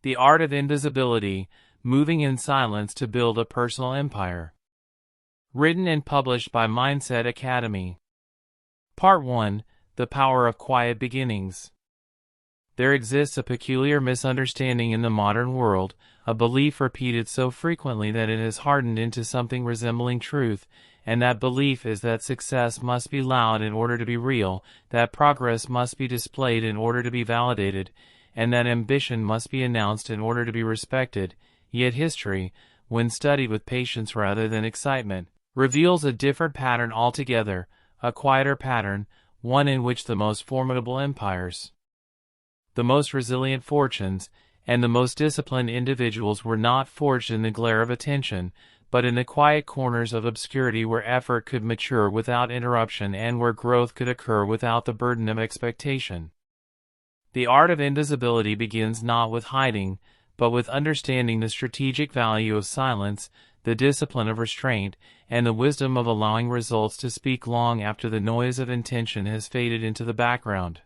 The Art of Invisibility, Moving in Silence to Build a Personal Empire. Written and published by Mindset Academy. Part 1, The Power of Quiet Beginnings. There exists a peculiar misunderstanding in the modern world, a belief repeated so frequently that it has hardened into something resembling truth, and that belief is that success must be loud in order to be real, that progress must be displayed in order to be validated, and that ambition must be announced in order to be respected. Yet history, when studied with patience rather than excitement, reveals a different pattern altogether, a quieter pattern, one in which the most formidable empires, the most resilient fortunes, and the most disciplined individuals were not forged in the glare of attention, but in the quiet corners of obscurity where effort could mature without interruption and where growth could occur without the burden of expectation. The art of invisibility begins not with hiding, but with understanding the strategic value of silence, the discipline of restraint, and the wisdom of allowing results to speak long after the noise of intention has faded into the background.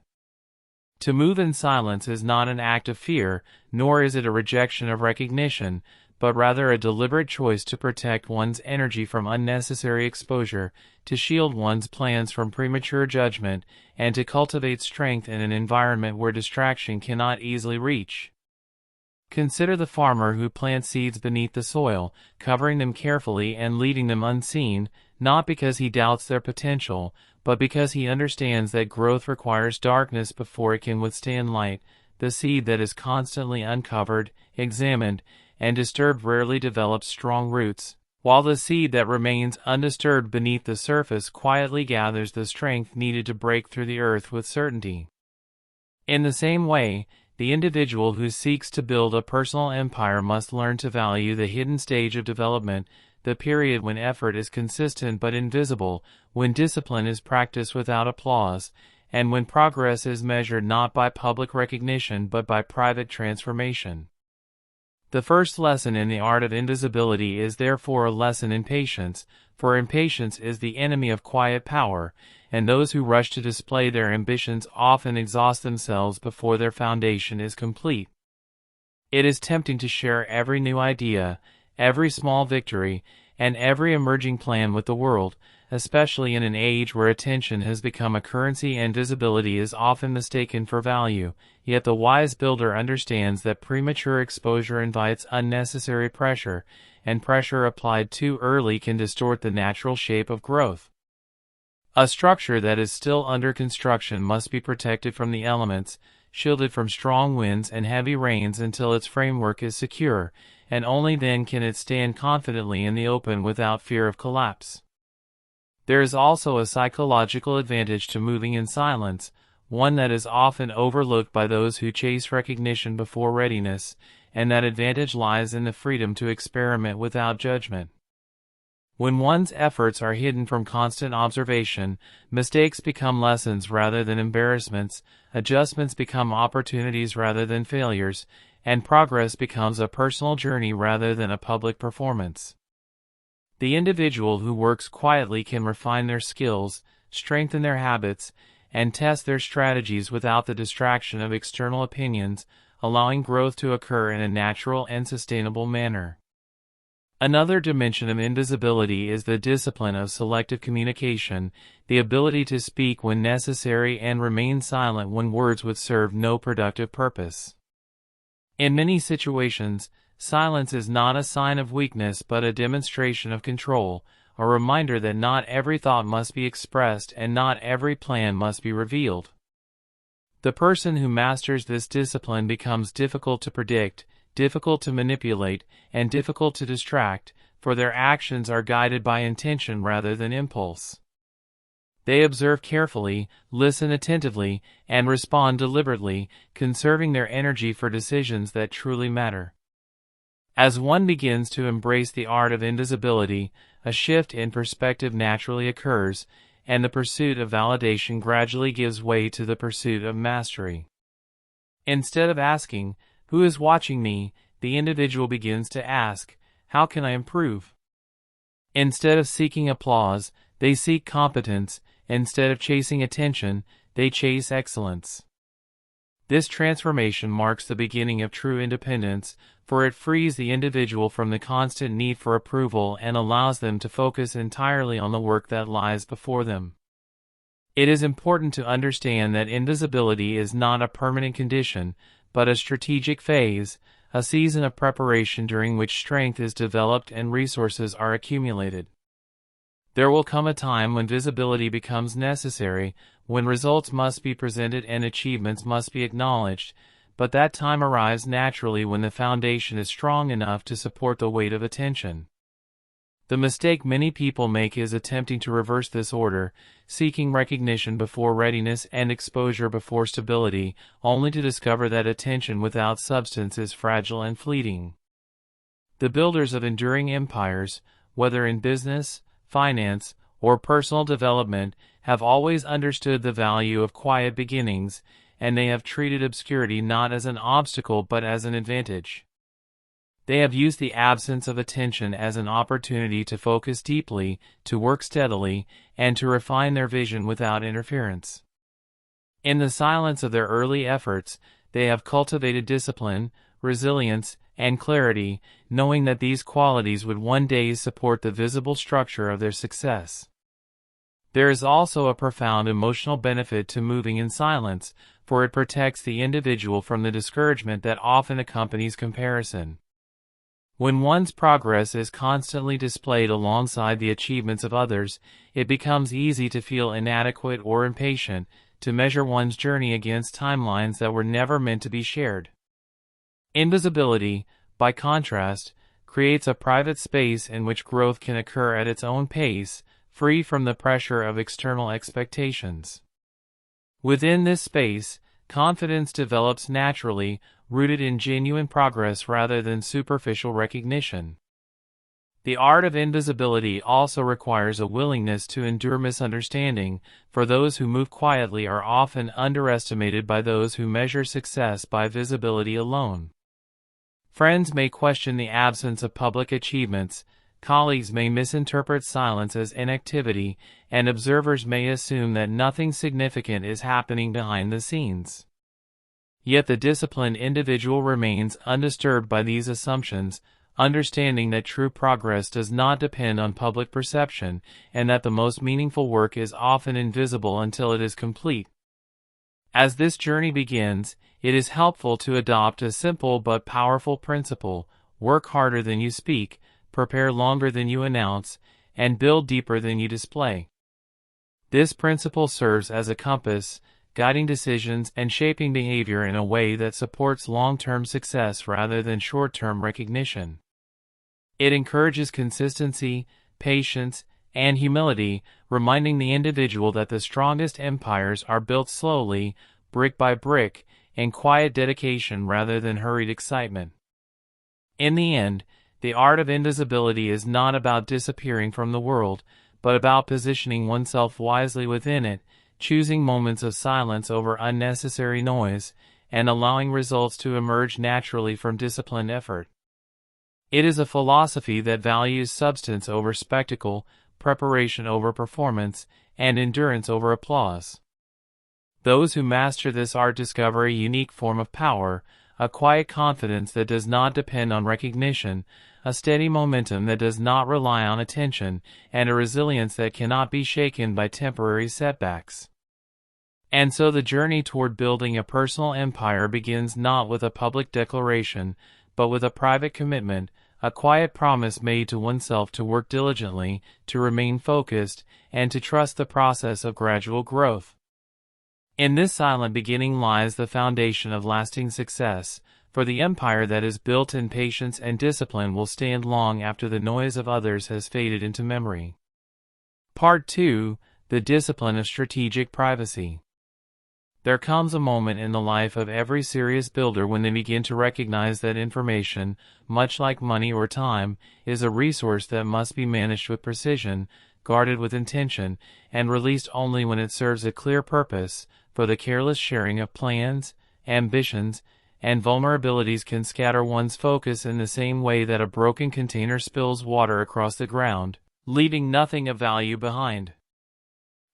To move in silence is not an act of fear, nor is it a rejection of recognition, but rather a deliberate choice to protect one's energy from unnecessary exposure, to shield one's plans from premature judgment, and to cultivate strength in an environment where distraction cannot easily reach. Consider the farmer who plants seeds beneath the soil, covering them carefully and leaving them unseen, not because he doubts their potential, but because he understands that growth requires darkness before it can withstand light. The seed that is constantly uncovered, examined, and disturbed rarely develops strong roots, while the seed that remains undisturbed beneath the surface quietly gathers the strength needed to break through the earth with certainty. In the same way, the individual who seeks to build a personal empire must learn to value the hidden stage of development, the period when effort is consistent but invisible, when discipline is practiced without applause, and when progress is measured not by public recognition but by private transformation. The first lesson in the art of invisibility is therefore a lesson in patience, for impatience is the enemy of quiet power, and those who rush to display their ambitions often exhaust themselves before their foundation is complete. It is tempting to share every new idea, every small victory, and every emerging plan with the world, especially in an age where attention has become a currency and visibility is often mistaken for value. Yet the wise builder understands that premature exposure invites unnecessary pressure, and pressure applied too early can distort the natural shape of growth. A structure that is still under construction must be protected from the elements, shielded from strong winds and heavy rains until its framework is secure, and only then can it stand confidently in the open without fear of collapse. There is also a psychological advantage to moving in silence, one that is often overlooked by those who chase recognition before readiness, and that advantage lies in the freedom to experiment without judgment. When one's efforts are hidden from constant observation, mistakes become lessons rather than embarrassments, adjustments become opportunities rather than failures, and progress becomes a personal journey rather than a public performance. The individual who works quietly can refine their skills, strengthen their habits, and test their strategies without the distraction of external opinions, allowing growth to occur in a natural and sustainable manner. Another dimension of invisibility is the discipline of selective communication, the ability to speak when necessary and remain silent when words would serve no productive purpose. In many situations, silence is not a sign of weakness but a demonstration of control, a reminder that not every thought must be expressed and not every plan must be revealed. The person who masters this discipline becomes difficult to predict, difficult to manipulate, and difficult to distract, for their actions are guided by intention rather than impulse. They observe carefully, listen attentively, and respond deliberately, conserving their energy for decisions that truly matter. As one begins to embrace the art of invisibility, a shift in perspective naturally occurs, and the pursuit of validation gradually gives way to the pursuit of mastery. Instead of asking, "Who is watching me?" the individual begins to ask, "How can I improve?" Instead of seeking applause, they seek competence. Instead of chasing attention, they chase excellence. This transformation marks the beginning of true independence, for it frees the individual from the constant need for approval and allows them to focus entirely on the work that lies before them. It is important to understand that invisibility is not a permanent condition, but a strategic phase, a season of preparation during which strength is developed and resources are accumulated. There will come a time when visibility becomes necessary, when results must be presented and achievements must be acknowledged, but that time arrives naturally when the foundation is strong enough to support the weight of attention. The mistake many people make is attempting to reverse this order, seeking recognition before readiness and exposure before stability, only to discover that attention without substance is fragile and fleeting. The builders of enduring empires, whether in business, finance, or personal development, have always understood the value of quiet beginnings, and they have treated obscurity not as an obstacle but as an advantage. They have used the absence of attention as an opportunity to focus deeply, to work steadily, and to refine their vision without interference. In the silence of their early efforts, they have cultivated discipline, resilience, and clarity, knowing that these qualities would one day support the visible structure of their success. There is also a profound emotional benefit to moving in silence, for it protects the individual from the discouragement that often accompanies comparison. When one's progress is constantly displayed alongside the achievements of others, it becomes easy to feel inadequate or impatient, to measure one's journey against timelines that were never meant to be shared. Invisibility, by contrast, creates a private space in which growth can occur at its own pace, free from the pressure of external expectations. Within this space, confidence develops naturally, rooted in genuine progress rather than superficial recognition. The art of invisibility also requires a willingness to endure misunderstanding, for those who move quietly are often underestimated by those who measure success by visibility alone. Friends may question the absence of public achievements, colleagues may misinterpret silence as inactivity, and observers may assume that nothing significant is happening behind the scenes. Yet the disciplined individual remains undisturbed by these assumptions, understanding that true progress does not depend on public perception, and that the most meaningful work is often invisible until it is complete. As this journey begins, it is helpful to adopt a simple but powerful principle: work harder than you speak, prepare longer than you announce, and build deeper than you display. This principle serves as a compass, guiding decisions and shaping behavior in a way that supports long-term success rather than short-term recognition. It encourages consistency, patience, and humility, reminding the individual that the strongest empires are built slowly, brick by brick, in quiet dedication rather than hurried excitement. In the end, the art of invisibility is not about disappearing from the world, but about positioning oneself wisely within it, choosing moments of silence over unnecessary noise, and allowing results to emerge naturally from disciplined effort. It is a philosophy that values substance over spectacle, preparation over performance, and endurance over applause. Those who master this art discover a unique form of power, a quiet confidence that does not depend on recognition, a steady momentum that does not rely on attention, and a resilience that cannot be shaken by temporary setbacks. And so the journey toward building a personal empire begins not with a public declaration, but with a private commitment, a quiet promise made to oneself to work diligently, to remain focused, and to trust the process of gradual growth. In this silent beginning lies the foundation of lasting success, for the empire that is built in patience and discipline will stand long after the noise of others has faded into memory. Part 2: The Discipline of Strategic Privacy. There comes a moment in the life of every serious builder when they begin to recognize that information, much like money or time, is a resource that must be managed with precision, guarded with intention, and released only when it serves a clear purpose, for the careless sharing of plans, ambitions, and vulnerabilities can scatter one's focus in the same way that a broken container spills water across the ground, leaving nothing of value behind.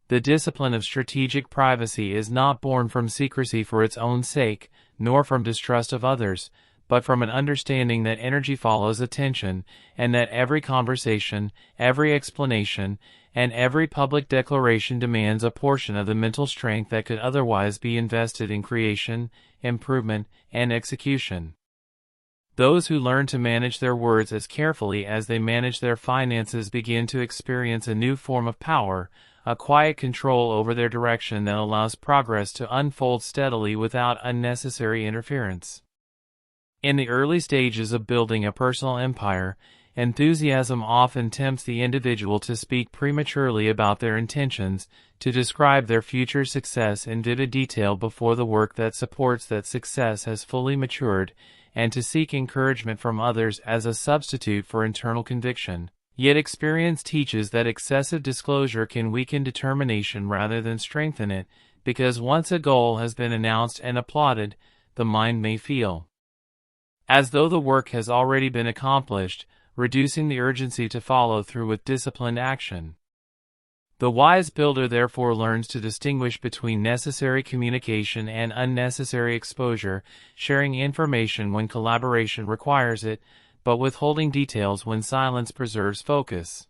The discipline of strategic privacy is not born from secrecy for its own sake, nor from distrust of others, but from an understanding that energy follows attention, and that every conversation, every explanation, and every public declaration demands a portion of the mental strength that could otherwise be invested in creation, improvement, and execution. Those who learn to manage their words as carefully as they manage their finances begin to experience a new form of power, a quiet control over their direction that allows progress to unfold steadily without unnecessary interference. In the early stages of building a personal empire, enthusiasm often tempts the individual to speak prematurely about their intentions, to describe their future success in vivid detail before the work that supports that success has fully matured, and to seek encouragement from others as a substitute for internal conviction. Yet experience teaches that excessive disclosure can weaken determination rather than strengthen it, because once a goal has been announced and applauded, the mind may feel as though the work has already been accomplished, reducing the urgency to follow through with disciplined action. The wise builder therefore learns to distinguish between necessary communication and unnecessary exposure, sharing information when collaboration requires it, but withholding details when silence preserves focus.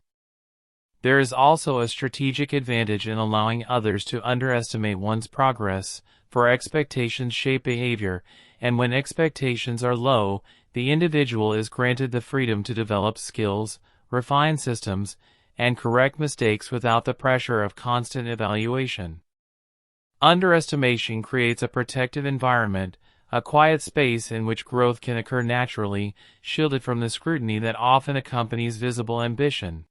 There is also a strategic advantage in allowing others to underestimate one's progress, for expectations shape behavior, and when expectations are low, the individual is granted the freedom to develop skills, refine systems, and correct mistakes without the pressure of constant evaluation. Underestimation creates a protective environment, a quiet space in which growth can occur naturally, shielded from the scrutiny that often accompanies visible ambition.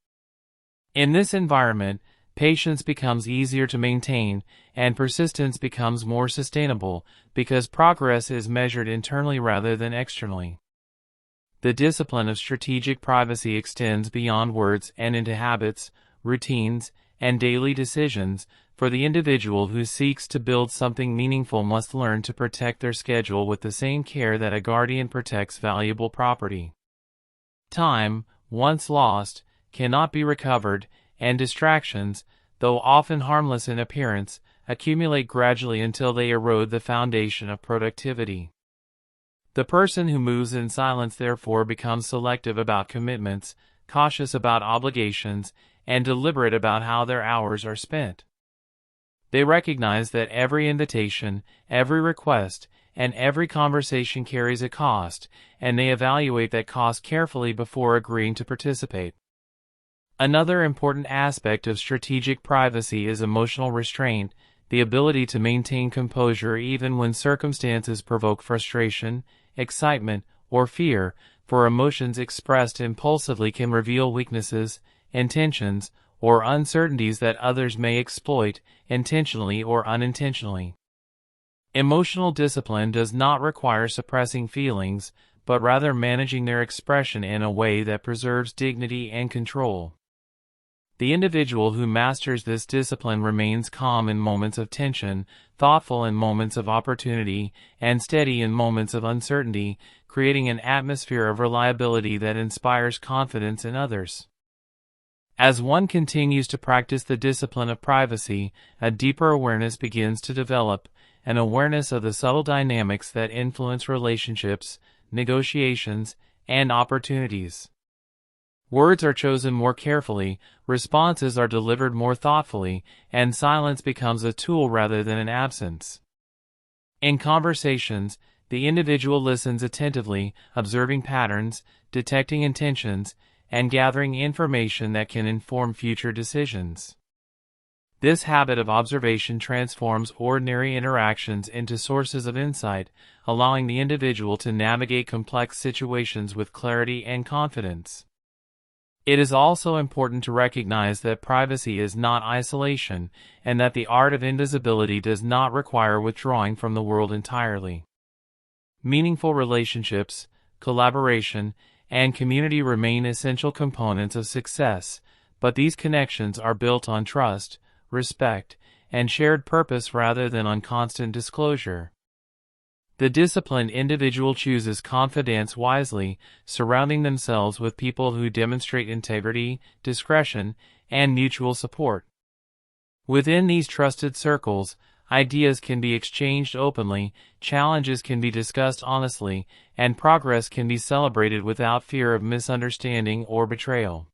In this environment, patience becomes easier to maintain, and persistence becomes more sustainable, because progress is measured internally rather than externally. The discipline of strategic privacy extends beyond words and into habits, routines, and daily decisions, for the individual who seeks to build something meaningful must learn to protect their schedule with the same care that a guardian protects valuable property. Time, once lost, cannot be recovered, and distractions, though often harmless in appearance, accumulate gradually until they erode the foundation of productivity. The person who moves in silence therefore becomes selective about commitments, cautious about obligations, and deliberate about how their hours are spent. They recognize that every invitation, every request, and every conversation carries a cost, and they evaluate that cost carefully before agreeing to participate. Another important aspect of strategic privacy is emotional restraint, the ability to maintain composure even when circumstances provoke frustration, excitement, or fear, for emotions expressed impulsively can reveal weaknesses, intentions, or uncertainties that others may exploit, intentionally or unintentionally. Emotional discipline does not require suppressing feelings, but rather managing their expression in a way that preserves dignity and control. The individual who masters this discipline remains calm in moments of tension, thoughtful in moments of opportunity, and steady in moments of uncertainty, creating an atmosphere of reliability that inspires confidence in others. As one continues to practice the discipline of privacy, a deeper awareness begins to develop, an awareness of the subtle dynamics that influence relationships, negotiations, and opportunities. Words are chosen more carefully, responses are delivered more thoughtfully, and silence becomes a tool rather than an absence. In conversations, the individual listens attentively, observing patterns, detecting intentions, and gathering information that can inform future decisions. This habit of observation transforms ordinary interactions into sources of insight, allowing the individual to navigate complex situations with clarity and confidence. It is also important to recognize that privacy is not isolation, and that the art of invisibility does not require withdrawing from the world entirely. Meaningful relationships, collaboration, and community remain essential components of success, but these connections are built on trust, respect, and shared purpose rather than on constant disclosure. The disciplined individual chooses confidence wisely, surrounding themselves with people who demonstrate integrity, discretion, and mutual support. Within these trusted circles, ideas can be exchanged openly, challenges can be discussed honestly, and progress can be celebrated without fear of misunderstanding or betrayal.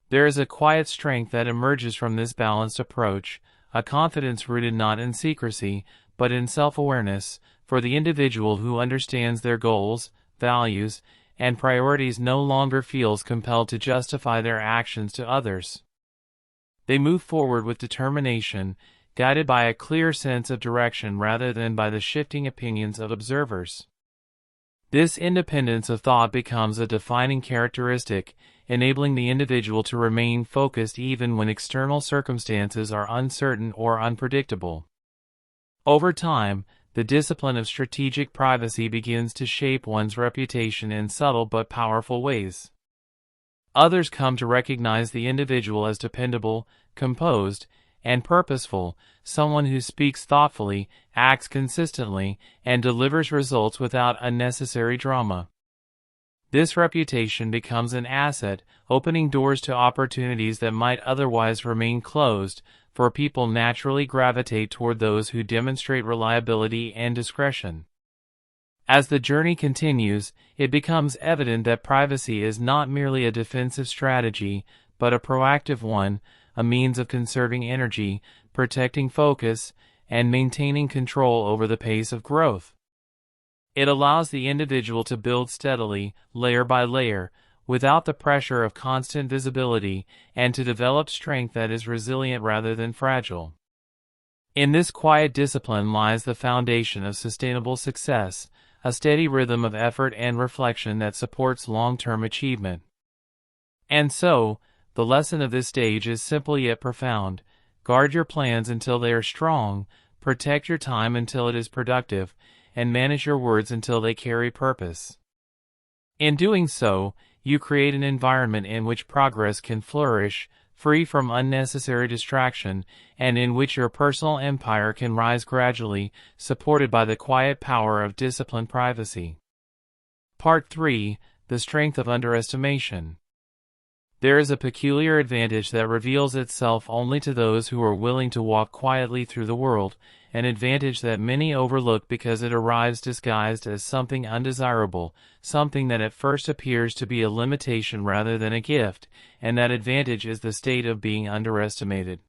There is a quiet strength that emerges from this balanced approach, a confidence rooted not in secrecy, but in self-awareness, for the individual who understands their goals, values, and priorities no longer feels compelled to justify their actions to others. They move forward with determination, guided by a clear sense of direction rather than by the shifting opinions of observers. This independence of thought becomes a defining characteristic, enabling the individual to remain focused even when external circumstances are uncertain or unpredictable. Over time, the discipline of strategic privacy begins to shape one's reputation in subtle but powerful ways. Others come to recognize the individual as dependable, composed, and purposeful, someone who speaks thoughtfully, acts consistently, and delivers results without unnecessary drama. This reputation becomes an asset, opening doors to opportunities that might otherwise remain closed, for people naturally gravitate toward those who demonstrate reliability and discretion. As the journey continues, it becomes evident that privacy is not merely a defensive strategy, but a proactive one, a means of conserving energy, protecting focus, and maintaining control over the pace of growth. It allows the individual to build steadily, layer by layer, without the pressure of constant visibility, and to develop strength that is resilient rather than fragile. In this quiet discipline lies the foundation of sustainable success, a steady rhythm of effort and reflection that supports long-term achievement. And so, the lesson of this stage is simple yet profound. Guard your plans until they are strong, protect your time until it is productive, and manage your words until they carry purpose. In doing so, you create an environment in which progress can flourish, free from unnecessary distraction, and in which your personal empire can rise gradually, supported by the quiet power of disciplined privacy. Part 3. The Strength of Underestimation. There is a peculiar advantage that reveals itself only to those who are willing to walk quietly through the world, an advantage that many overlook because it arrives disguised as something undesirable, something that at first appears to be a limitation rather than a gift, and that advantage is the state of being underestimated.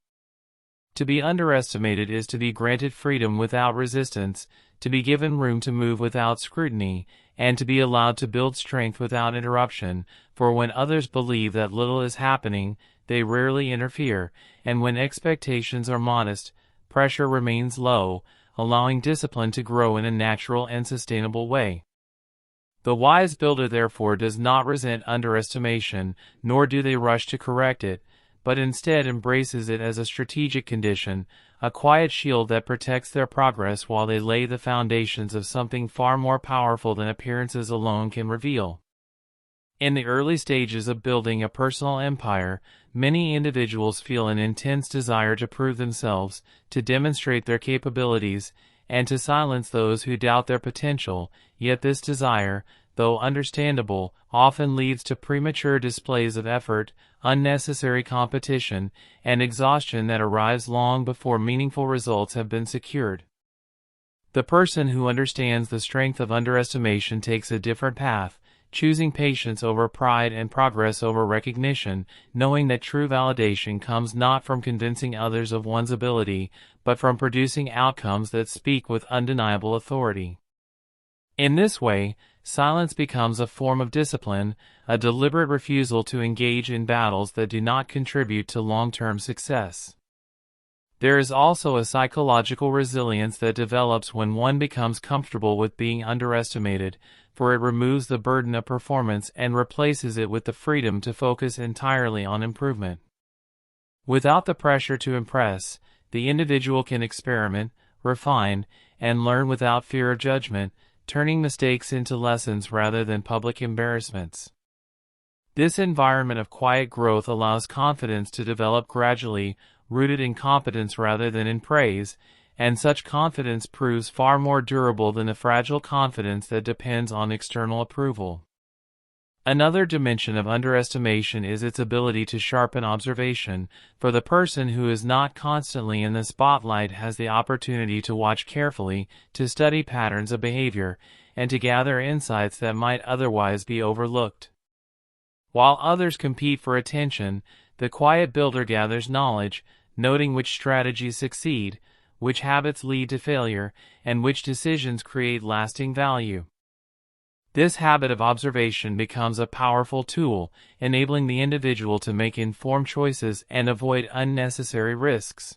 To be underestimated is to be granted freedom without resistance, to be given room to move without scrutiny, and to be allowed to build strength without interruption, for when others believe that little is happening, they rarely interfere, and when expectations are modest, pressure remains low, allowing discipline to grow in a natural and sustainable way. The wise builder therefore does not resent underestimation, nor do they rush to correct it, but instead embraces it as a strategic condition, a quiet shield that protects their progress while they lay the foundations of something far more powerful than appearances alone can reveal. In the early stages of building a personal empire, many individuals feel an intense desire to prove themselves, to demonstrate their capabilities, and to silence those who doubt their potential, yet this desire, though understandable, often leads to premature displays of effort, unnecessary competition, and exhaustion that arrives long before meaningful results have been secured. The person who understands the strength of underestimation takes a different path, choosing patience over pride and progress over recognition, knowing that true validation comes not from convincing others of one's ability, but from producing outcomes that speak with undeniable authority. In this way, silence becomes a form of discipline, a deliberate refusal to engage in battles that do not contribute to long-term success. There is also a psychological resilience that develops when one becomes comfortable with being underestimated, for it removes the burden of performance and replaces it with the freedom to focus entirely on improvement. Without the pressure to impress, the individual can experiment, refine, and learn without fear of judgment, turning mistakes into lessons rather than public embarrassments. This environment of quiet growth allows confidence to develop gradually, rooted in competence rather than in praise, and such confidence proves far more durable than the fragile confidence that depends on external approval. Another dimension of underestimation is its ability to sharpen observation, for the person who is not constantly in the spotlight has the opportunity to watch carefully, to study patterns of behavior, and to gather insights that might otherwise be overlooked. While others compete for attention, the quiet builder gathers knowledge, noting which strategies succeed, which habits lead to failure, and which decisions create lasting value. This habit of observation becomes a powerful tool, enabling the individual to make informed choices and avoid unnecessary risks.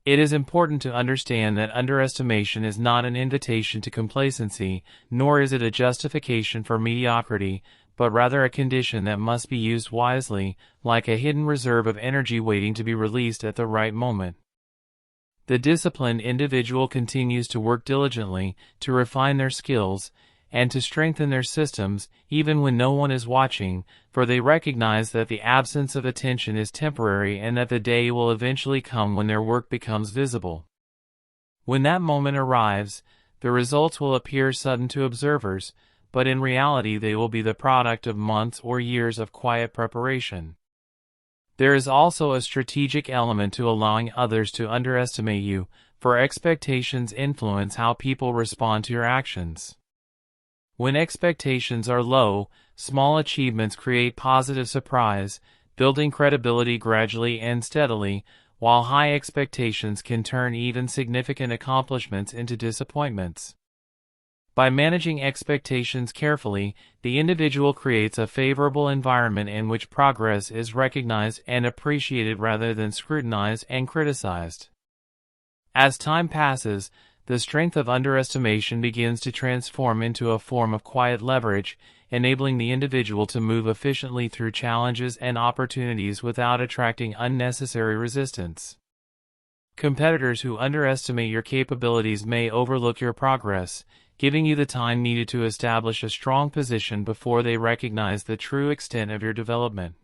It is important to understand that underestimation is not an invitation to complacency, nor is it a justification for mediocrity, but rather a condition that must be used wisely, like a hidden reserve of energy waiting to be released at the right moment. The disciplined individual continues to work diligently, to refine their skills, and to strengthen their systems, even when no one is watching, for they recognize that the absence of attention is temporary and that the day will eventually come when their work becomes visible. When that moment arrives, the results will appear sudden to observers, but in reality they will be the product of months or years of quiet preparation. There is also a strategic element to allowing others to underestimate you, for expectations influence how people respond to your actions. When expectations are low, small achievements create positive surprise, building credibility gradually and steadily, while high expectations can turn even significant accomplishments into disappointments. By managing expectations carefully, the individual creates a favorable environment in which progress is recognized and appreciated rather than scrutinized and criticized. As time passes, the strength of underestimation begins to transform into a form of quiet leverage, enabling the individual to move efficiently through challenges and opportunities without attracting unnecessary resistance. Competitors who underestimate your capabilities may overlook your progress, giving you the time needed to establish a strong position before they recognize the true extent of your development.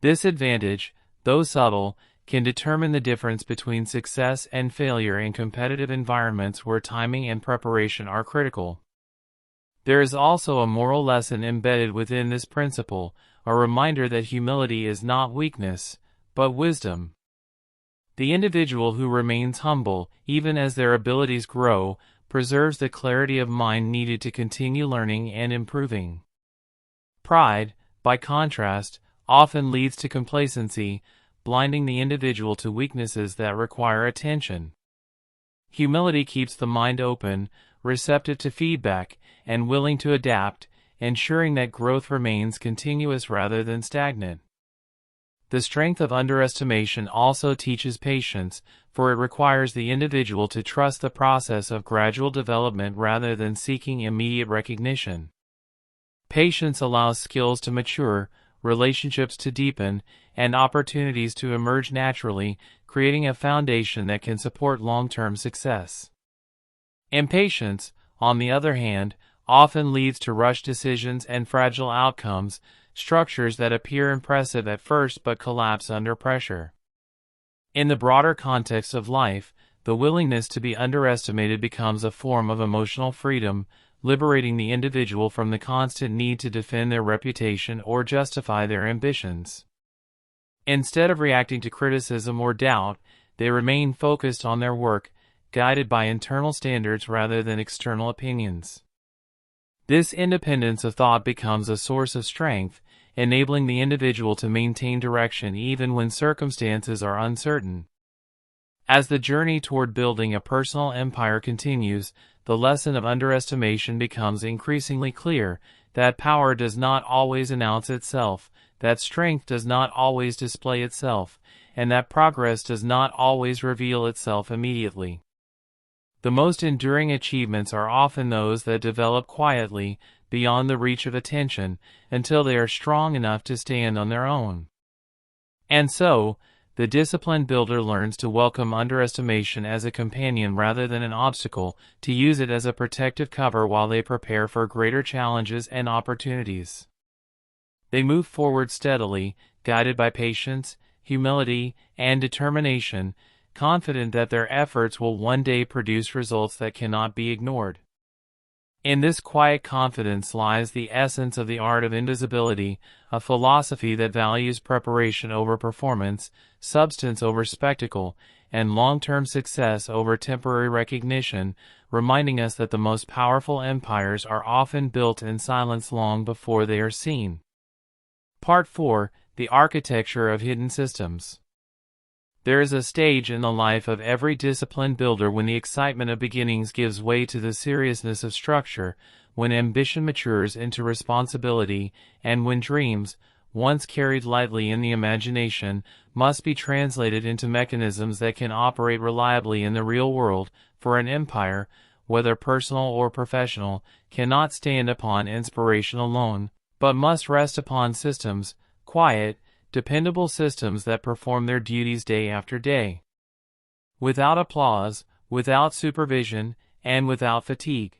This advantage, though subtle, can determine the difference between success and failure in competitive environments where timing and preparation are critical. There is also a moral lesson embedded within this principle, a reminder that humility is not weakness, but wisdom. The individual who remains humble, even as their abilities grow, preserves the clarity of mind needed to continue learning and improving. Pride, by contrast, often leads to complacency, blinding the individual to weaknesses that require attention. Humility keeps the mind open, receptive to feedback, and willing to adapt, ensuring that growth remains continuous rather than stagnant. The strength of underestimation also teaches patience, for it requires the individual to trust the process of gradual development rather than seeking immediate recognition. Patience allows skills to mature, relationships to deepen, and opportunities to emerge naturally, creating a foundation that can support long-term success. Impatience, on the other hand, often leads to rushed decisions and fragile outcomes, structures that appear impressive at first but collapse under pressure. In the broader context of life, the willingness to be underestimated becomes a form of emotional freedom, liberating the individual from the constant need to defend their reputation or justify their ambitions. Instead of reacting to criticism or doubt, they remain focused on their work, guided by internal standards rather than external opinions. This independence of thought becomes a source of strength, enabling the individual to maintain direction even when circumstances are uncertain. As the journey toward building a personal empire continues, the lesson of underestimation becomes increasingly clear, that power does not always announce itself, that strength does not always display itself, and that progress does not always reveal itself immediately. The most enduring achievements are often those that develop quietly, beyond the reach of attention, until they are strong enough to stand on their own. And so, the disciplined builder learns to welcome underestimation as a companion rather than an obstacle, to use it as a protective cover while they prepare for greater challenges and opportunities. They move forward steadily, guided by patience, humility, and determination, confident that their efforts will one day produce results that cannot be ignored. In this quiet confidence lies the essence of the art of invisibility, a philosophy that values preparation over performance, substance over spectacle, and long-term success over temporary recognition, reminding us that the most powerful empires are often built in silence long before they are seen. Part 4: The Architecture of Hidden Systems. There is a stage in the life of every disciplined builder when the excitement of beginnings gives way to the seriousness of structure, when ambition matures into responsibility, and when dreams, once carried lightly in the imagination, must be translated into mechanisms that can operate reliably in the real world, for an empire, whether personal or professional, cannot stand upon inspiration alone, but must rest upon systems, quiet, dependable systems that perform their duties day after day. Without applause, without supervision, and without fatigue.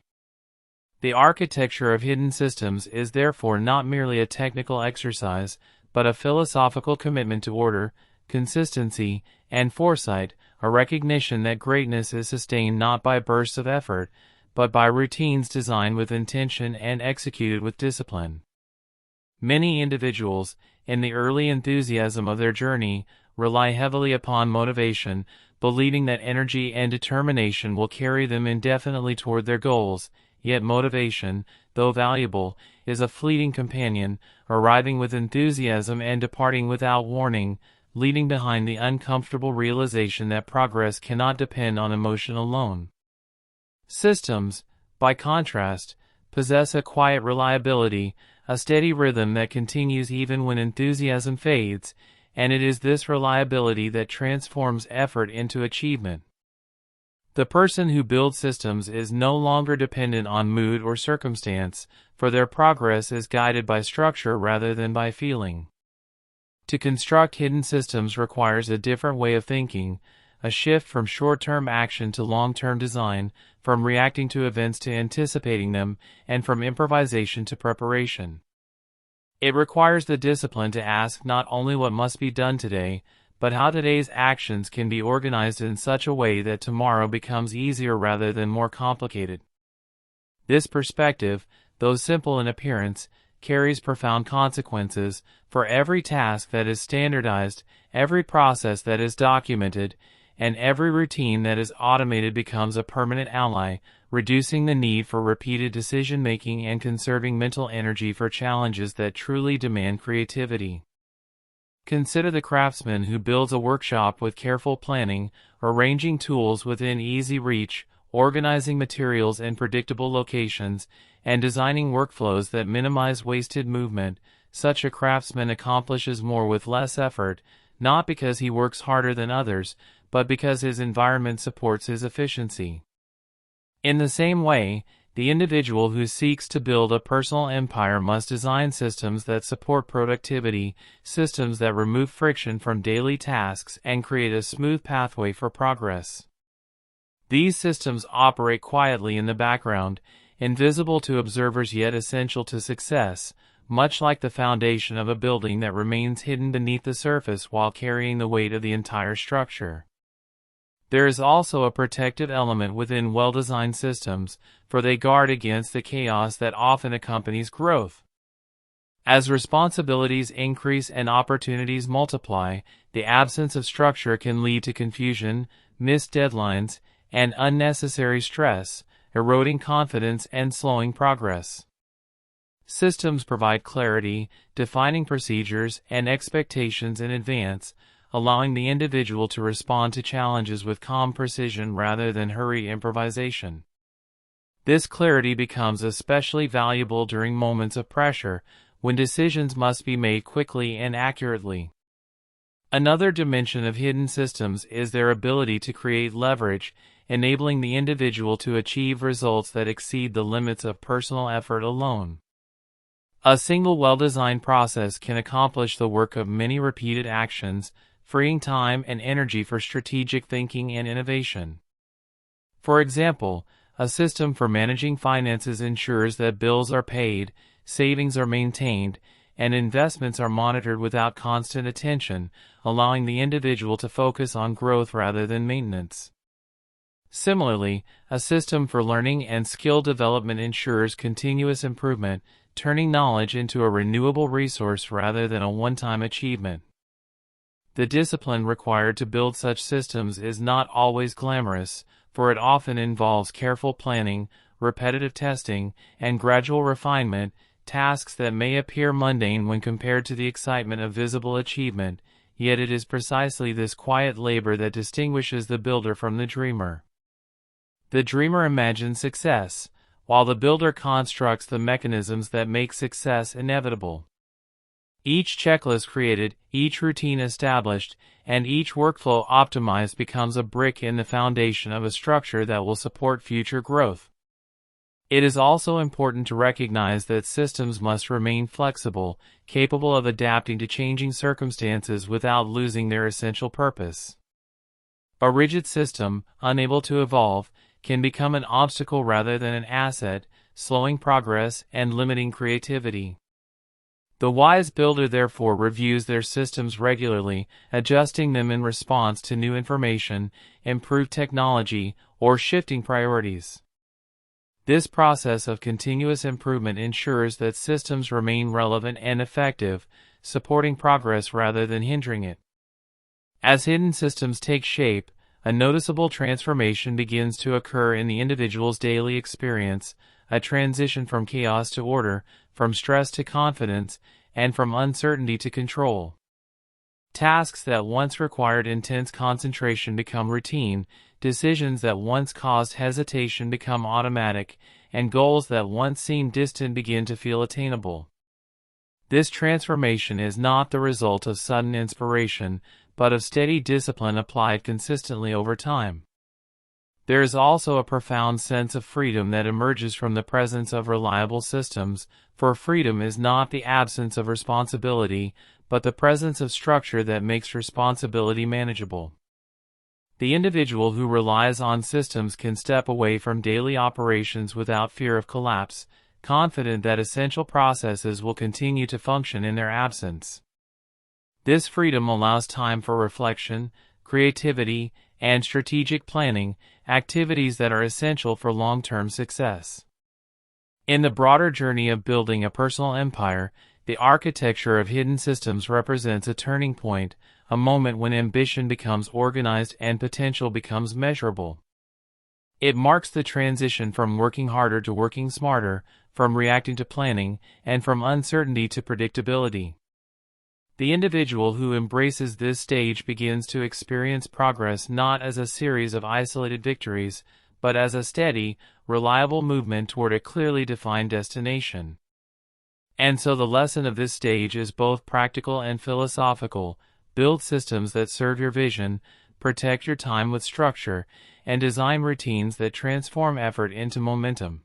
The architecture of hidden systems is therefore not merely a technical exercise, but a philosophical commitment to order, consistency, and foresight, a recognition that greatness is sustained not by bursts of effort, but by routines designed with intention and executed with discipline. Many individuals, in the early enthusiasm of their journey, rely heavily upon motivation, believing that energy and determination will carry them indefinitely toward their goals, yet motivation, though valuable, is a fleeting companion, arriving with enthusiasm and departing without warning, leaving behind the uncomfortable realization that progress cannot depend on emotion alone. Systems, by contrast, possess a quiet reliability, a steady rhythm that continues even when enthusiasm fades, and it is this reliability that transforms effort into achievement. The person who builds systems is no longer dependent on mood or circumstance, for their progress is guided by structure rather than by feeling. To construct hidden systems requires a different way of thinking, a shift from short-term action to long-term design, from reacting to events to anticipating them, and from improvisation to preparation. It requires the discipline to ask not only what must be done today, but how today's actions can be organized in such a way that tomorrow becomes easier rather than more complicated. This perspective, though simple in appearance, carries profound consequences, for every task that is standardized, every process that is documented, and every routine that is automated becomes a permanent ally, reducing the need for repeated decision-making and conserving mental energy for challenges that truly demand creativity. Consider the craftsman who builds a workshop with careful planning, arranging tools within easy reach, organizing materials in predictable locations, and designing workflows that minimize wasted movement. Such a craftsman accomplishes more with less effort, not because he works harder than others, but because his environment supports his efficiency. In the same way, the individual who seeks to build a personal empire must design systems that support productivity, systems that remove friction from daily tasks and create a smooth pathway for progress. These systems operate quietly in the background, invisible to observers yet essential to success, much like the foundation of a building that remains hidden beneath the surface while carrying the weight of the entire structure. There is also a protective element within well-designed systems, for they guard against the chaos that often accompanies growth. As responsibilities increase and opportunities multiply, the absence of structure can lead to confusion, missed deadlines, and unnecessary stress, eroding confidence and slowing progress. Systems provide clarity, defining procedures and expectations in advance, allowing the individual to respond to challenges with calm precision rather than hurried improvisation. This clarity becomes especially valuable during moments of pressure, when decisions must be made quickly and accurately. Another dimension of hidden systems is their ability to create leverage, enabling the individual to achieve results that exceed the limits of personal effort alone. A single well-designed process can accomplish the work of many repeated actions, freeing time and energy for strategic thinking and innovation. For example, a system for managing finances ensures that bills are paid, savings are maintained, and investments are monitored without constant attention, allowing the individual to focus on growth rather than maintenance. Similarly, a system for learning and skill development ensures continuous improvement, turning knowledge into a renewable resource rather than a one-time achievement. The discipline required to build such systems is not always glamorous, for it often involves careful planning, repetitive testing, and gradual refinement, tasks that may appear mundane when compared to the excitement of visible achievement, yet it is precisely this quiet labor that distinguishes the builder from the dreamer. The dreamer imagines success, while the builder constructs the mechanisms that make success inevitable. Each checklist created, each routine established, and each workflow optimized becomes a brick in the foundation of a structure that will support future growth. It is also important to recognize that systems must remain flexible, capable of adapting to changing circumstances without losing their essential purpose. A rigid system, unable to evolve, can become an obstacle rather than an asset, slowing progress and limiting creativity. The wise builder therefore reviews their systems regularly, adjusting them in response to new information, improved technology, or shifting priorities. This process of continuous improvement ensures that systems remain relevant and effective, supporting progress rather than hindering it. As hidden systems take shape, a noticeable transformation begins to occur in the individual's daily experience, a transition from chaos to order, from stress to confidence, and from uncertainty to control. Tasks that once required intense concentration become routine, decisions that once caused hesitation become automatic, and goals that once seemed distant begin to feel attainable. This transformation is not the result of sudden inspiration, but of steady discipline applied consistently over time. There is also a profound sense of freedom that emerges from the presence of reliable systems, for freedom is not the absence of responsibility, but the presence of structure that makes responsibility manageable. The individual who relies on systems can step away from daily operations without fear of collapse, confident that essential processes will continue to function in their absence. This freedom allows time for reflection, creativity, and strategic planning, activities that are essential for long-term success. In the broader journey of building a personal empire, the architecture of hidden systems represents a turning point, a moment when ambition becomes organized and potential becomes measurable. It marks the transition from working harder to working smarter, from reacting to planning, and from uncertainty to predictability. The individual who embraces this stage begins to experience progress not as a series of isolated victories, but as a steady, reliable movement toward a clearly defined destination. And so the lesson of this stage is both practical and philosophical. Build systems that serve your vision, protect your time with structure, and design routines that transform effort into momentum.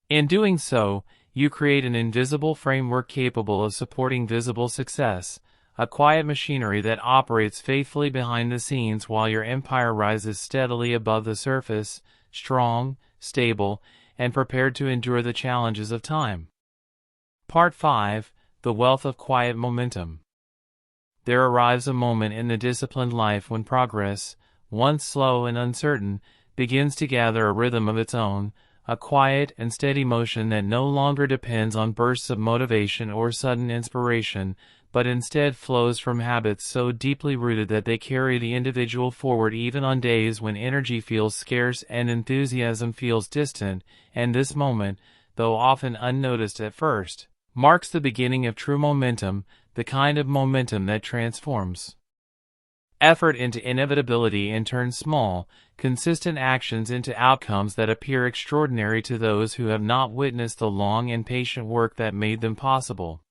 In doing so, you create an invisible framework capable of supporting visible success, a quiet machinery that operates faithfully behind the scenes while your empire rises steadily above the surface, strong, stable, and prepared to endure the challenges of time. Part 5: The Wealth of Quiet Momentum. There arrives a moment in the disciplined life when progress, once slow and uncertain, begins to gather a rhythm of its own, a quiet and steady motion that no longer depends on bursts of motivation or sudden inspiration, but instead flows from habits so deeply rooted that they carry the individual forward even on days when energy feels scarce and enthusiasm feels distant, and this moment, though often unnoticed at first, marks the beginning of true momentum, the kind of momentum that transforms effort into inevitability and turns small, consistent actions into outcomes that appear extraordinary to those who have not witnessed the long and patient work that made them possible.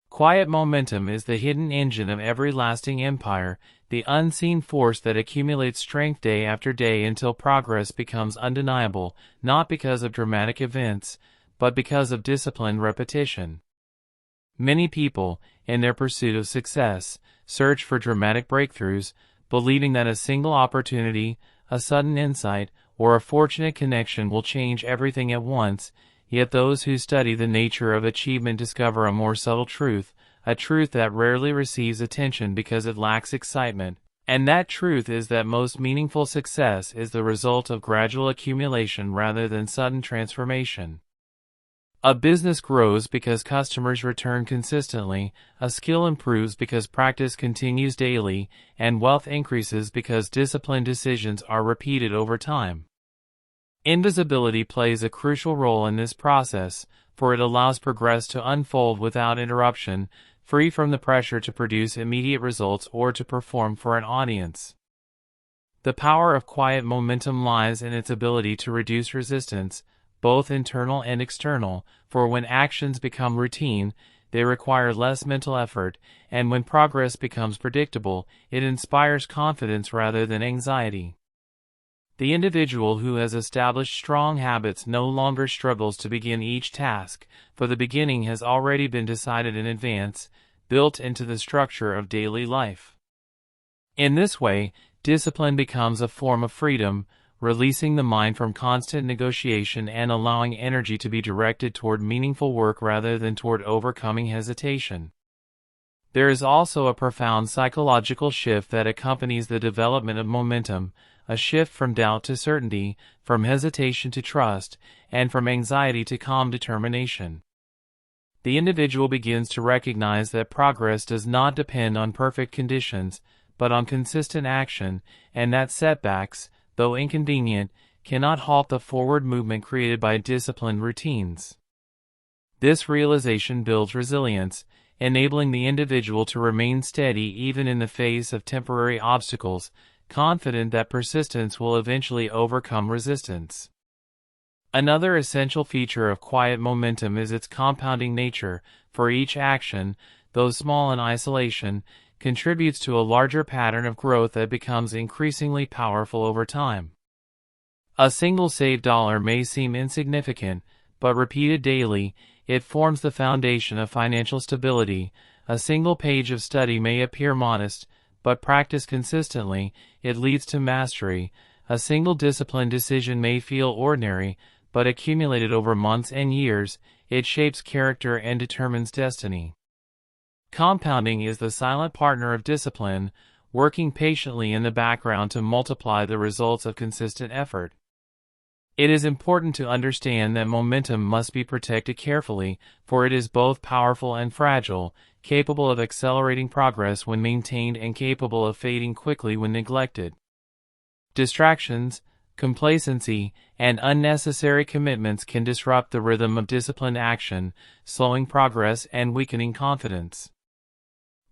Quiet momentum is the hidden engine of every lasting empire, the unseen force that accumulates strength day after day until progress becomes undeniable, not because of dramatic events, but because of disciplined repetition. Many people, in their pursuit of success, search for dramatic breakthroughs, believing that a single opportunity, a sudden insight, or a fortunate connection will change everything at once, yet those who study the nature of achievement discover a more subtle truth, a truth that rarely receives attention because it lacks excitement, And that truth is that most meaningful success is the result of gradual accumulation rather than sudden transformation. A business grows because customers return consistently, a skill improves because practice continues daily, and wealth increases because disciplined decisions are repeated over time. Invisibility plays a crucial role in this process, for it allows progress to unfold without interruption, free from the pressure to produce immediate results or to perform for an audience. The power of quiet momentum lies in its ability to reduce resistance, both internal and external, for when actions become routine, they require less mental effort, and when progress becomes predictable, it inspires confidence rather than anxiety. The individual who has established strong habits no longer struggles to begin each task, for the beginning has already been decided in advance, built into the structure of daily life. In this way, discipline becomes a form of freedom, releasing the mind from constant negotiation and allowing energy to be directed toward meaningful work rather than toward overcoming hesitation. There is also a profound psychological shift that accompanies the development of momentum, a shift from doubt to certainty, from hesitation to trust, and from anxiety to calm determination. The individual begins to recognize that progress does not depend on perfect conditions, but on consistent action, and that setbacks, though inconvenient, cannot halt the forward movement created by disciplined routines. This realization builds resilience, enabling the individual to remain steady even in the face of temporary obstacles, confident that persistence will eventually overcome resistance. Another essential feature of quiet momentum is its compounding nature, for each action, though small in isolation, contributes to a larger pattern of growth that becomes increasingly powerful over time. A single saved dollar may seem insignificant, but repeated daily, it forms the foundation of financial stability. A single page of study may appear modest, but practiced consistently, it leads to mastery. A single disciplined decision may feel ordinary, but accumulated over months and years, it shapes character and determines destiny. Compounding is the silent partner of discipline, working patiently in the background to multiply the results of consistent effort. It is important to understand that momentum must be protected carefully, for it is both powerful and fragile, capable of accelerating progress when maintained and capable of fading quickly when neglected. Distractions, complacency, and unnecessary commitments can disrupt the rhythm of disciplined action, slowing progress and weakening confidence.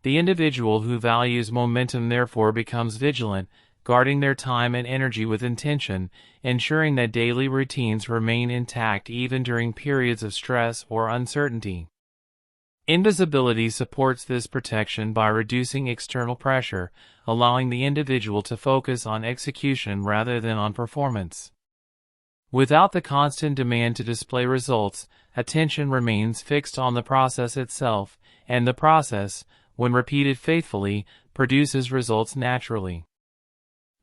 The individual who values momentum therefore becomes vigilant, guarding their time and energy with intention, ensuring that daily routines remain intact even during periods of stress or uncertainty. Invisibility supports this protection by reducing external pressure, allowing the individual to focus on execution rather than on performance. Without the constant demand to display results, attention remains fixed on the process itself, and the process, when repeated faithfully, produces results naturally.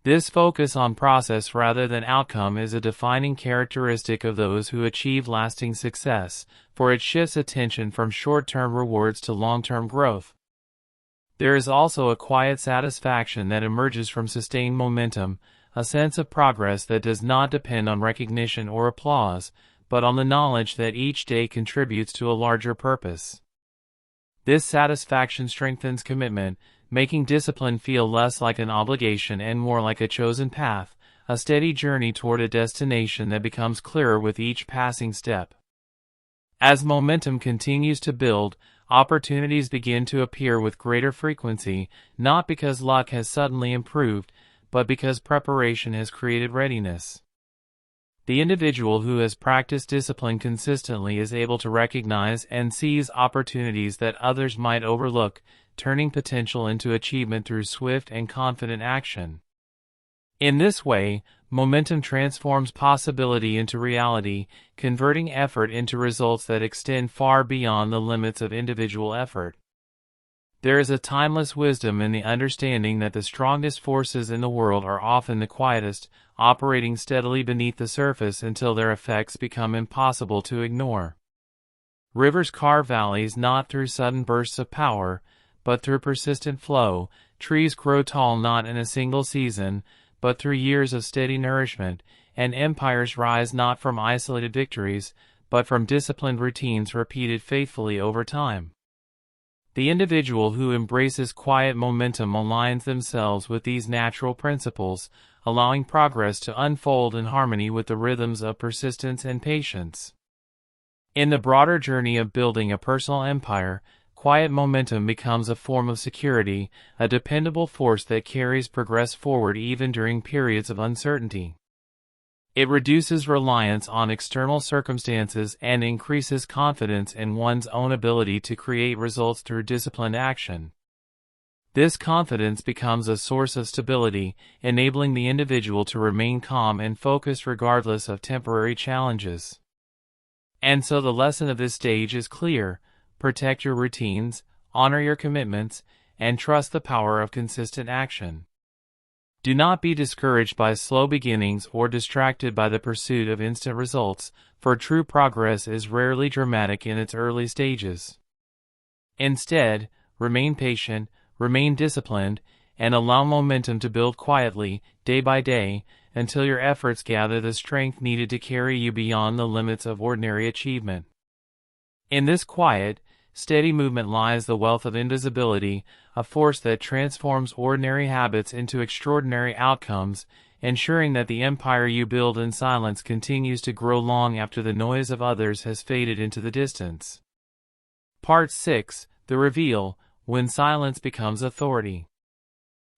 This focus on process rather than outcome is a defining characteristic of those who achieve lasting success, for it shifts attention from short-term rewards to long-term growth. There is also a quiet satisfaction that emerges from sustained momentum, a sense of progress that does not depend on recognition or applause, but on the knowledge that each day contributes to a larger purpose. This satisfaction strengthens commitment, making discipline feel less like an obligation and more like a chosen path, a steady journey toward a destination that becomes clearer with each passing step. As momentum continues to build, opportunities begin to appear with greater frequency, not because luck has suddenly improved, but because preparation has created readiness. The individual who has practiced discipline consistently is able to recognize and seize opportunities that others might overlook, turning potential into achievement through swift and confident action. In this way, momentum transforms possibility into reality, converting effort into results that extend far beyond the limits of individual effort. There is a timeless wisdom in the understanding that the strongest forces in the world are often the quietest, operating steadily beneath the surface until their effects become impossible to ignore. Rivers carve valleys not through sudden bursts of power, but through persistent flow, Trees grow tall not in a single season, but through years of steady nourishment, and empires rise not from isolated victories, but from disciplined routines repeated faithfully over time. The individual who embraces quiet momentum aligns themselves with these natural principles, allowing progress to unfold in harmony with the rhythms of persistence and patience. In the broader journey of building a personal empire, quiet momentum becomes a form of security, a dependable force that carries progress forward even during periods of uncertainty. It reduces reliance on external circumstances and increases confidence in one's own ability to create results through disciplined action. This confidence becomes a source of stability, enabling the individual to remain calm and focused regardless of temporary challenges. And so the lesson of this stage is clear: protect your routines, honor your commitments, and trust the power of consistent action. Do not be discouraged by slow beginnings or distracted by the pursuit of instant results, for true progress is rarely dramatic in its early stages. Instead, remain patient, remain disciplined, and allow momentum to build quietly, day by day, until your efforts gather the strength needed to carry you beyond the limits of ordinary achievement. In this quiet, steady movement lies the wealth of invisibility, a force that transforms ordinary habits into extraordinary outcomes, ensuring that the empire you build in silence continues to grow long after the noise of others has faded into the distance. Part 6: The Reveal: When Silence Becomes Authority.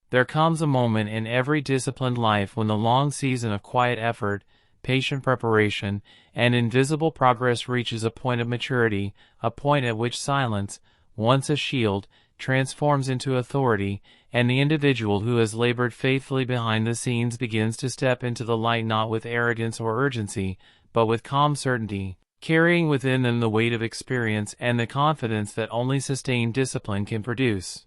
There comes a moment in every disciplined life when the long season of quiet effort, patient preparation, and invisible progress reaches a point of maturity, a point at which silence, once a shield, transforms into authority, and the individual who has labored faithfully behind the scenes begins to step into the light not with arrogance or urgency, but with calm certainty, carrying within them the weight of experience and the confidence that only sustained discipline can produce.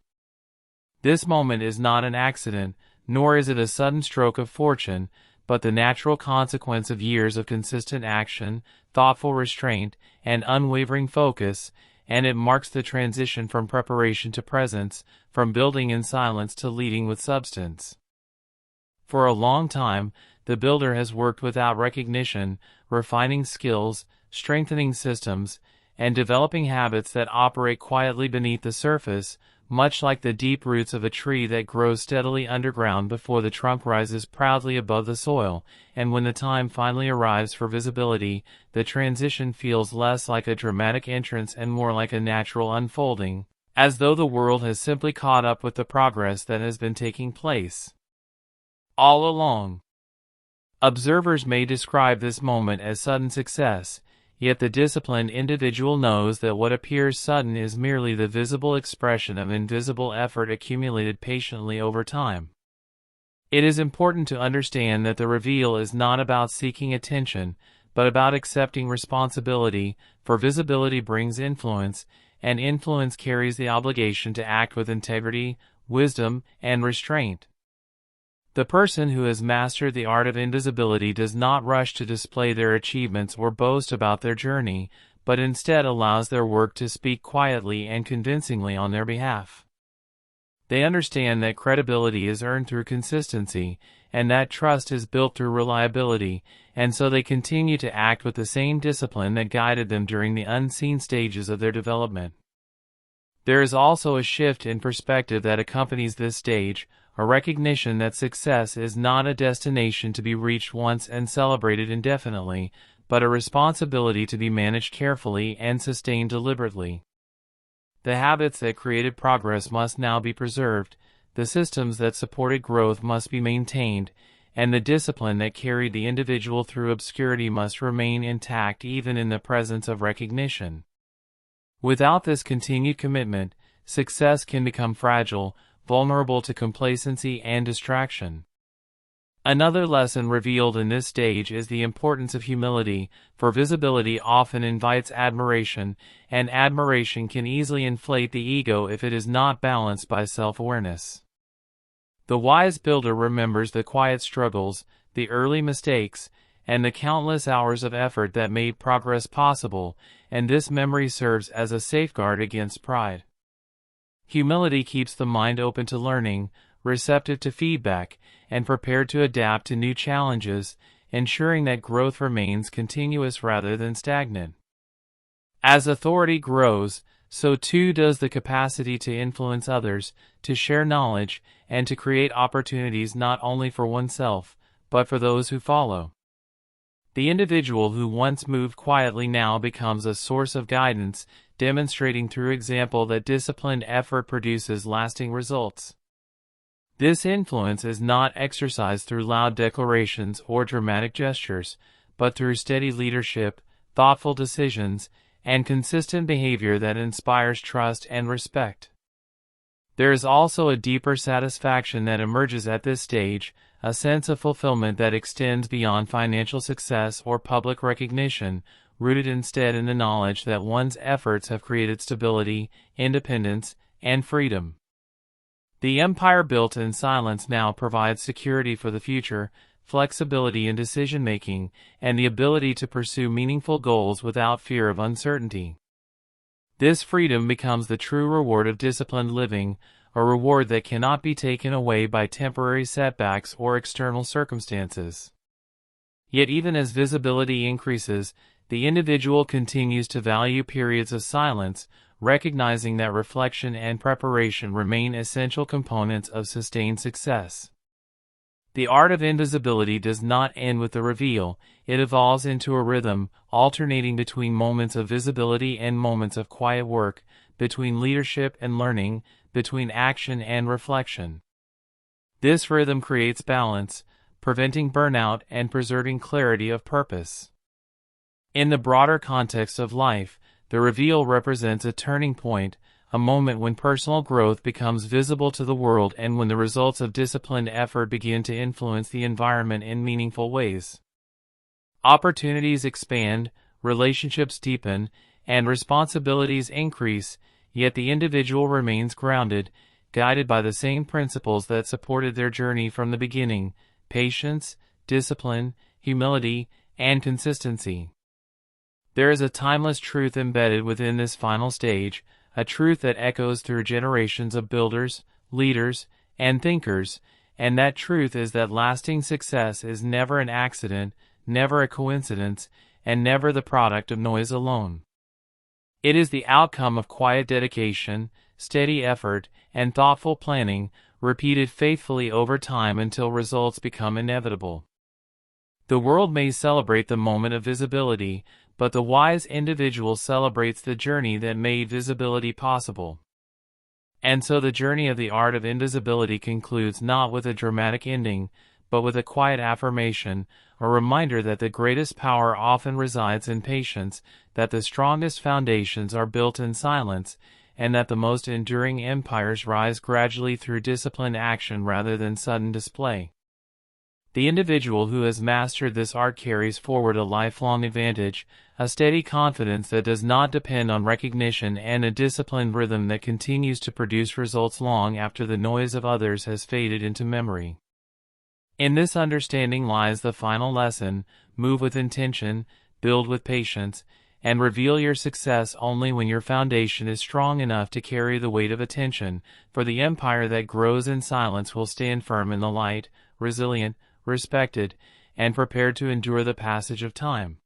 This moment is not an accident, nor is it a sudden stroke of fortune, but the natural consequence of years of consistent action, thoughtful restraint, and unwavering focus, and it marks the transition from preparation to presence, from building in silence to leading with substance. For a long time, the builder has worked without recognition, refining skills, strengthening systems, and developing habits that operate quietly beneath the surface, much like the deep roots of a tree that grows steadily underground before the trunk rises proudly above the soil, and when the time finally arrives for visibility, the transition feels less like a dramatic entrance and more like a natural unfolding, as though the world has simply caught up with the progress that has been taking place all along. Observers may describe this moment as sudden success, yet the disciplined individual knows that what appears sudden is merely the visible expression of invisible effort accumulated patiently over time. It is important to understand that the reveal is not about seeking attention, but about accepting responsibility, for visibility brings influence, and influence carries the obligation to act with integrity, wisdom, and restraint. The person who has mastered the art of invisibility does not rush to display their achievements or boast about their journey, but instead allows their work to speak quietly and convincingly on their behalf. They understand that credibility is earned through consistency, and that trust is built through reliability, and so they continue to act with the same discipline that guided them during the unseen stages of their development. There is also a shift in perspective that accompanies this stage, a recognition that success is not a destination to be reached once and celebrated indefinitely, but a responsibility to be managed carefully and sustained deliberately. The habits that created progress must now be preserved, the systems that supported growth must be maintained, and the discipline that carried the individual through obscurity must remain intact even in the presence of recognition. Without this continued commitment, success can become fragile, vulnerable to complacency and distraction. Another lesson revealed in this stage is the importance of humility, for visibility often invites admiration, and admiration can easily inflate the ego if it is not balanced by self-awareness. The wise builder remembers the quiet struggles, the early mistakes, and the countless hours of effort that made progress possible, and this memory serves as a safeguard against pride. Humility keeps the mind open to learning, receptive to feedback, and prepared to adapt to new challenges, ensuring that growth remains continuous rather than stagnant. As authority grows, so too does the capacity to influence others, to share knowledge, and to create opportunities not only for oneself, but for those who follow. The individual who once moved quietly now becomes a source of guidance, demonstrating through example that disciplined effort produces lasting results. This influence is not exercised through loud declarations or dramatic gestures, but through steady leadership, thoughtful decisions, and consistent behavior that inspires trust and respect. There is also a deeper satisfaction that emerges at this stage, a sense of fulfillment that extends beyond financial success or public recognition, rooted instead in the knowledge that one's efforts have created stability, independence, and freedom. The empire built in silence now provides security for the future, flexibility in decision-making, and the ability to pursue meaningful goals without fear of uncertainty. This freedom becomes the true reward of disciplined living, a reward that cannot be taken away by temporary setbacks or external circumstances. Yet even as visibility increases, the individual continues to value periods of silence, recognizing that reflection and preparation remain essential components of sustained success. The art of invisibility does not end with the reveal, it evolves into a rhythm, alternating between moments of visibility and moments of quiet work, between leadership and learning, between action and reflection. This rhythm creates balance, preventing burnout and preserving clarity of purpose. In the broader context of life, the reveal represents a turning point, a moment when personal growth becomes visible to the world and when the results of disciplined effort begin to influence the environment in meaningful ways. Opportunities expand, relationships deepen, and responsibilities increase, yet the individual remains grounded, guided by the same principles that supported their journey from the beginning: patience, discipline, humility, and consistency. There is a timeless truth embedded within this final stage, a truth that echoes through generations of builders, leaders, and thinkers, and that truth is that lasting success is never an accident, never a coincidence, and never the product of noise alone. It is the outcome of quiet dedication, steady effort, and thoughtful planning, repeated faithfully over time until results become inevitable. The world may celebrate the moment of visibility, but the wise individual celebrates the journey that made visibility possible. And so the journey of the art of invisibility concludes not with a dramatic ending, but with a quiet affirmation, a reminder that the greatest power often resides in patience, that the strongest foundations are built in silence, and that the most enduring empires rise gradually through disciplined action rather than sudden display. The individual who has mastered this art carries forward a lifelong advantage, a steady confidence that does not depend on recognition, and a disciplined rhythm that continues to produce results long after the noise of others has faded into memory. In this understanding lies the final lesson: move with intention, build with patience, and reveal your success only when your foundation is strong enough to carry the weight of attention, for the empire that grows in silence will stand firm in the light, resilient, respected, and prepared to endure the passage of time.